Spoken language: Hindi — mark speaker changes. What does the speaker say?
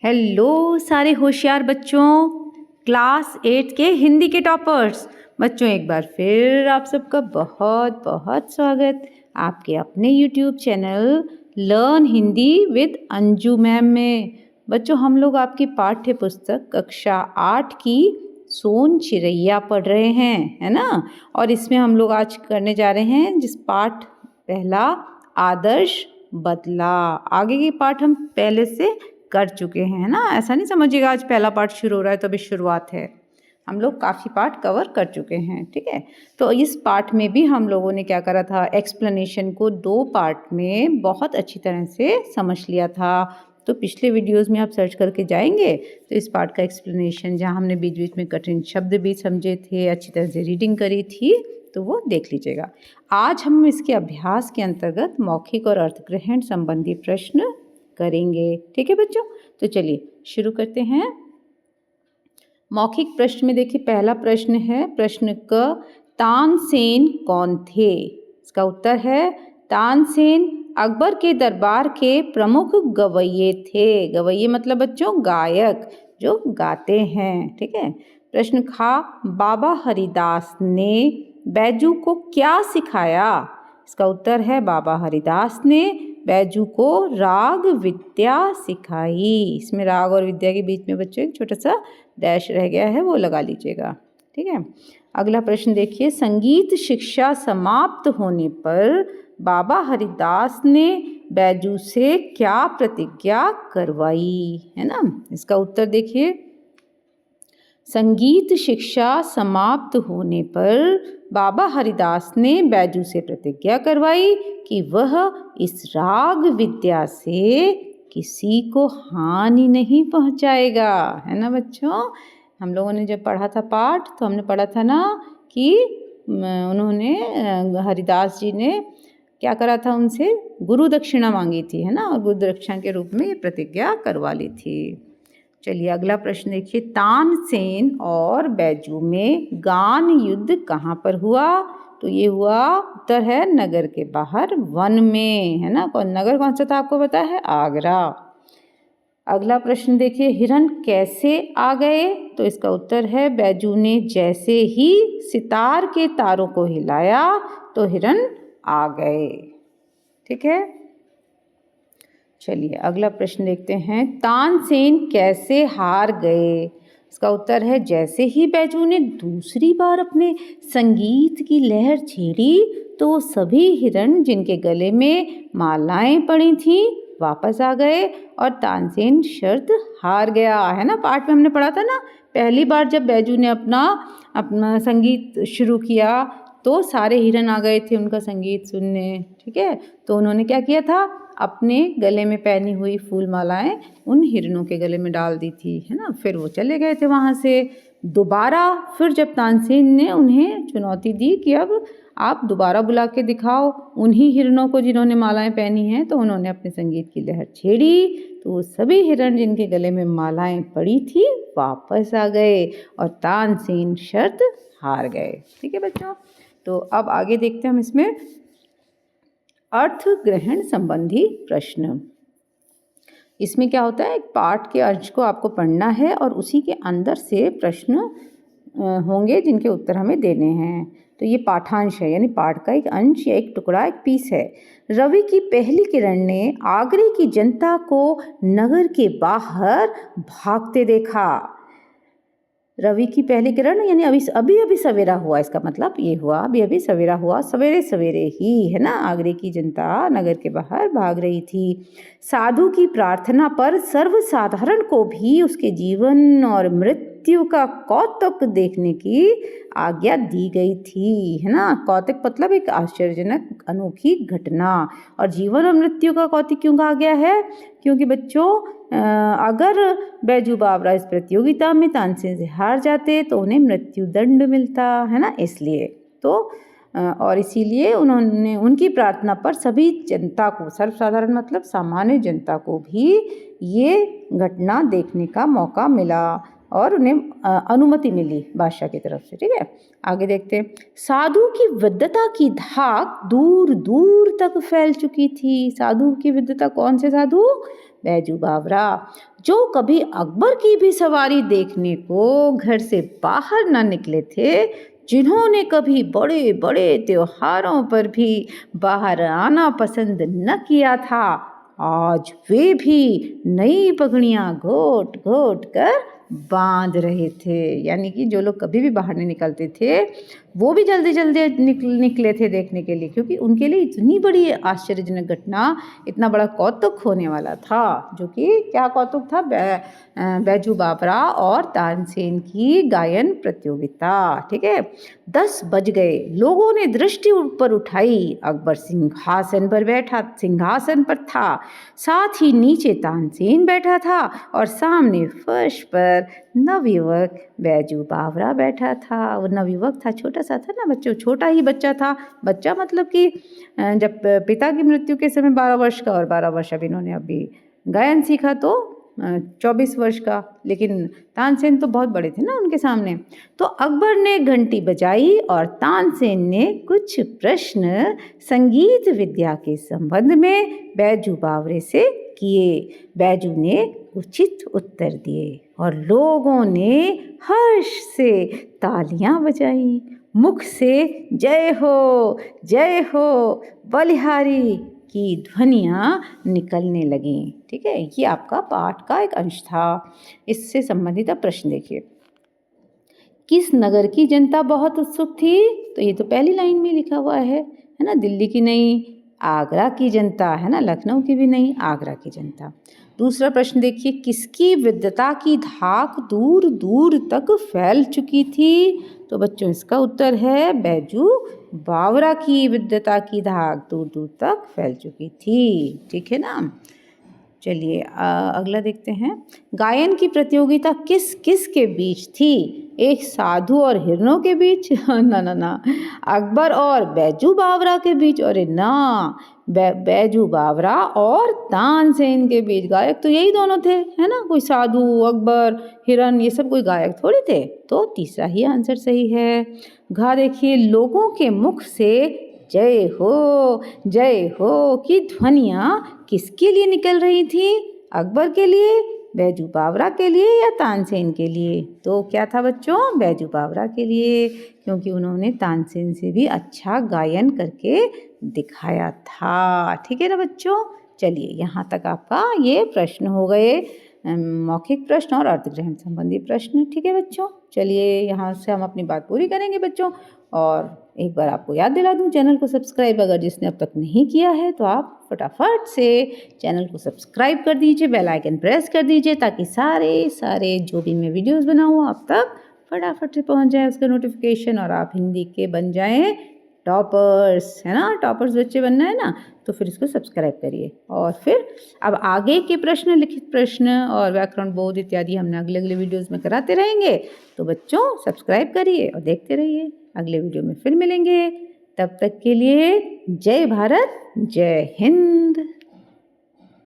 Speaker 1: हेलो सारे होशियार बच्चों, क्लास 8 के हिंदी के टॉपर्स बच्चों, एक बार फिर आप सबका बहुत बहुत स्वागत आपके अपने YouTube channel learn Hindi with Anju ma'am में। बच्चों, हम लोग आपकी पाठ्य पुस्तक कक्षा 8 की सोन चिरैया पढ़ रहे हैं, है ना। और इसमें हम लोग आज करने जा रहे हैं जिस पाठ पहला आदर्श बदला। आगे के पाठ हम पहले से कर चुके हैं, है ना। ऐसा नहीं समझिएगा आज पहला पार्ट शुरू हो रहा है तो अभी शुरुआत है। हम लोग काफ़ी पार्ट कवर कर चुके हैं, ठीक है। तो इस पार्ट में भी हम लोगों ने क्या करा था, एक्सप्लेनेशन को 2 पार्ट में बहुत अच्छी तरह से समझ लिया था। तो पिछले वीडियोस में आप सर्च करके जाएंगे तो इस पार्ट का एक्सप्लेनेशन, जहाँ हमने बीच बीच में कठिन शब्द भी समझे थे, अच्छी तरह से रीडिंग करी थी, तो वो देख लीजिएगा। आज हम इसके अभ्यास के अंतर्गत मौखिक और अर्थग्रहण संबंधी प्रश्न करेंगे, ठीक है बच्चों। तो चलिए शुरू करते हैं। मौखिक प्रश्न में देखिए, पहला प्रश्न है प्रश्न क, तानसेन कौन थे। इसका उत्तर है तानसेन अकबर के दरबार के प्रमुख गवैये थे। गवैये मतलब बच्चों गायक, जो गाते हैं, ठीक है। प्रश्न खा, बाबा हरिदास ने बैजू को क्या सिखाया। इसका उत्तर है बाबा हरिदास ने बैजू को राग विद्या सिखाई। इसमें राग और विद्या के बीच में बच्चों एक छोटा सा डैश रह गया है, वो लगा लीजिएगा, ठीक है। अगला प्रश्न देखिए, संगीत शिक्षा समाप्त होने पर बाबा हरिदास ने बैजू से क्या प्रतिज्ञा करवाई, है ना। इसका उत्तर देखिए, संगीत शिक्षा समाप्त होने पर बाबा हरिदास ने बैजू से प्रतिज्ञा करवाई कि वह इस राग विद्या से किसी को हानि नहीं पहुंचाएगा, है ना बच्चों। हम लोगों ने जब पढ़ा था पाठ तो हमने पढ़ा था ना कि उन्होंने हरिदास जी ने क्या करा था, उनसे गुरु दक्षिणा मांगी थी, है ना, और गुरु दक्षिणा के रूप में ये प्रतिज्ञा करवा ली थी। चलिए अगला प्रश्न देखिए, तानसेन और बैजू में गान युद्ध कहाँ पर हुआ। तो ये हुआ, उत्तर है नगर के बाहर वन में, है ना। नगर कौन सा था आपको पता है, आगरा। अगला प्रश्न देखिए, हिरण कैसे आ गए। तो इसका उत्तर है बैजू ने जैसे ही सितार के तारों को हिलाया तो हिरण आ गए, ठीक है। चलिए अगला प्रश्न देखते हैं, तानसेन कैसे हार गए। इसका उत्तर है जैसे ही बैजू ने दूसरी बार अपने संगीत की लहर छेड़ी तो सभी हिरण जिनके गले में मालाएं पड़ी थीं वापस आ गए और तानसेन शर्त हार गया, है ना। पाठ में हमने पढ़ा था ना, पहली बार जब बैजू ने अपना संगीत शुरू किया तो सारे हिरण आ गए थे उनका संगीत सुनने, ठीक है। तो उन्होंने क्या किया था, अपने गले में पहनी हुई फूल मालाएं उन हिरणों के गले में डाल दी थी, है ना। फिर वो चले गए थे वहाँ से। दोबारा फिर जब तानसेन ने उन्हें चुनौती दी कि अब आप दोबारा बुला के दिखाओ उन्हीं हिरणों को जिन्होंने मालाएं पहनी हैं, तो उन्होंने अपने संगीत की लहर छेड़ी तो वो सभी हिरण जिनके गले में मालाएं पड़ी थी वापस आ गए और तानसेन शर्त हार गए, ठीक है बच्चों। तो अब आगे देखते हैं हम इसमें अर्थ ग्रहण संबंधी प्रश्न। इसमें क्या होता है, एक पाठ के अर्थ को आपको पढ़ना है और उसी के अंदर से प्रश्न होंगे जिनके उत्तर हमें देने हैं। तो ये पाठांश है, यानी पाठ का एक अंश या एक टुकड़ा, एक पीस है। रवि की पहली किरण ने आगरे की जनता को नगर के बाहर भागते देखा। रवि की पहली किरण यानी अभी सवेरा हुआ, इसका मतलब ये हुआ अभी सवेरा हुआ, सवेरे सवेरे ही, है ना। आगरे की जनता नगर के बाहर भाग रही थी। साधु की प्रार्थना पर सर्वसाधारण को भी उसके जीवन और मृत्यु का कौतुक देखने की आज्ञा दी गई थी, है ना। कौतुक मतलब एक आश्चर्यजनक अनोखी घटना। और जीवन और मृत्यु का कौतुक क्यों कहा गया है, क्योंकि बच्चों अगर बैजू बावरा इस प्रतियोगिता में तानसेन से हार जाते तो उन्हें मृत्यु दंड मिलता, है ना, इसलिए। तो और इसीलिए उन्होंने उनकी प्रार्थना पर सभी जनता को, सर्वसाधारण मतलब सामान्य जनता को भी ये घटना देखने का मौका मिला और उन्हें अनुमति मिली बादशाह की तरफ से, ठीक है। आगे देखते हैं, साधु की विद्वता की धाक दूर दूर तक फैल चुकी थी। साधु की विद्वता, कौन से साधु, बैजू बावरा, जो कभी अकबर की भी सवारी देखने को घर से बाहर न निकले थे, जिन्होंने कभी बड़े बड़े त्योहारों पर भी बाहर आना पसंद न किया था, आज वे भी नई पगड़ियाँ घोट घोट कर बांध रहे थे। यानी कि जो लोग कभी भी बाहर नहीं निकलते थे, वो भी जल्दी जल्दी निकले थे देखने के लिए, क्योंकि उनके लिए इतनी बड़ी आश्चर्यजनक घटना, इतना बड़ा कौतुक होने वाला था। जो कि क्या कौतुक था? बैजू बावरा और तानसेन की गायन प्रतियोगिता। ठीक है, 10 बज गए, लोगों ने दृष्टि ऊपर उठाई। अकबर सिंहासन पर था, साथ ही नीचे तानसेन बैठा था और सामने फर्श पर नवयुवक बैजू बावरा बैठा था। वो नवयुवक था, छोटा सा था ना बच्चों, छोटा ही बच्चा था। बच्चा मतलब कि जब पिता की मृत्यु के समय 12 वर्ष का, और 12 वर्ष अब इन्होंने अभी गायन सीखा तो 24 वर्ष का, लेकिन तानसेन तो बहुत बड़े थे ना उनके सामने। तो अकबर ने घंटी बजाई और तानसेन ने कुछ प्रश्न संगीत विद्या के संबंध में बैजू बावरे से किए। बैजू ने उचित उत्तर दिए और लोगों ने हर्ष से तालियां बजाई, मुख से जय हो बलिहारी की ध्वनियाँ निकलने लगीं। ठीक है, ये आपका पाठ का एक अंश था। इससे संबंधित आप प्रश्न देखिए। किस नगर की जनता बहुत उत्सुक थी? तो ये तो पहली लाइन में लिखा हुआ है ना, दिल्ली की नहीं, आगरा की जनता, है ना, लखनऊ की भी नहीं, आगरा की जनता। दूसरा प्रश्न देखिए, किसकी विद्वता की धाक दूर दूर तक फैल चुकी थी? तो बच्चों इसका उत्तर है बैजू बावरा की विद्वता की धाक दूर दूर तक फैल चुकी थी। ठीक है ना। चलिए अगला देखते हैं। गायन की प्रतियोगिता किस किस के बीच थी? एक साधु और हिरणों के बीच? ना, अकबर और बैजू बावरा के बीच? अरे ना, बैजू बावरा और तानसेन के बीच। गायक तो यही दोनों थे, है ना, कोई साधु, अकबर, हिरण, ये सब कोई गायक थोड़ी थे। तो तीसरा ही आंसर सही है। घा देखिए, लोगों के मुख से जय हो की ध्वनियाँ किसके लिए निकल रही थी? अकबर के लिए, बैजू बावरा के लिए या तानसेन के लिए? तो क्या था बच्चों? बैजू बावरा के लिए, क्योंकि उन्होंने तानसेन से भी अच्छा गायन करके दिखाया था। ठीक है ना बच्चों। चलिए यहाँ तक आपका ये प्रश्न हो गए, मौखिक प्रश्न और अर्थग्रहण संबंधी प्रश्न। ठीक है बच्चों। चलिए यहाँ से हम अपनी बात पूरी करेंगे बच्चों। और एक बार आपको याद दिला दूं, चैनल को सब्सक्राइब अगर जिसने अब तक नहीं किया है तो आप फटाफट से चैनल को सब्सक्राइब कर दीजिए, बेल आइकन प्रेस कर दीजिए, ताकि सारे जो भी मैं वीडियोस बनाऊँ आप तक फटाफट से पहुंच जाए उसका नोटिफिकेशन, और आप हिंदी के बन जाएं टॉपर्स, है ना। टॉपर्स बच्चे बनना है ना, तो फिर इसको सब्सक्राइब करिए। और फिर अब आगे के प्रश्न, लिखित प्रश्न और व्याकरण बोध इत्यादि हमने अगले वीडियोस में कराते रहेंगे। तो बच्चों सब्सक्राइब करिए और देखते रहिए। अगले वीडियो में फिर मिलेंगे, तब तक के लिए जय भारत, जय हिंद।